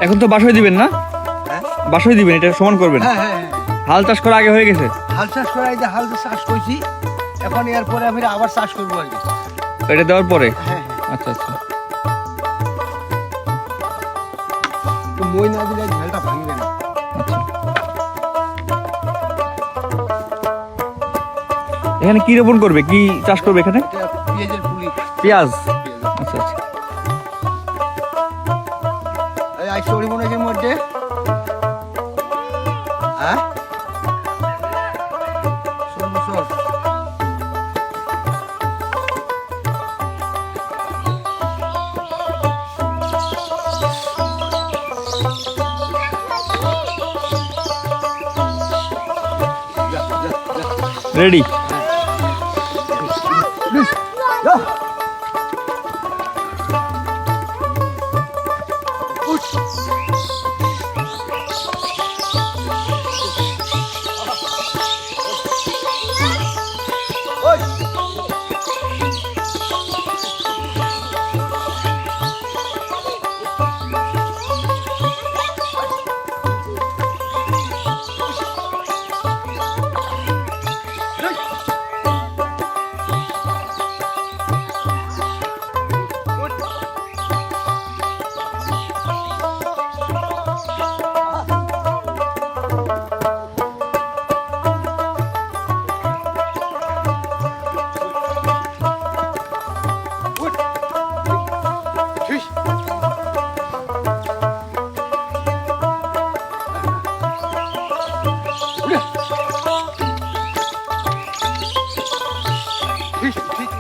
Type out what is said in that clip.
এখন তো বাসই দিবেন না? হ্যাঁ বাসই দিবেন, এটা সমান করবেন। হ্যাঁ হ্যাঁ হাল চাষ করা আগে হয়ে গেছে? হাল চাষ করা, এই যে হাল চাষ করছি, এখন এরপরে আমি আবার চাষ করবো আর কি। এটা দেওয়ার পরে? হ্যাঁ হ্যাঁ, আচ্ছা আচ্ছা। তো মই না দিলে ঝালটা ভাঙবে না। আচ্ছা, এখানে কি রোপণ করবে, কি চাষ করবে এখানে? এটা পেঁয়াজের পুলি। পেঁয়াজ? আচ্ছা আচ্ছা। এই আইসো মনের মধ্যে হ্যাঁ 16 বছর। রেডি? ঠিক ঠিক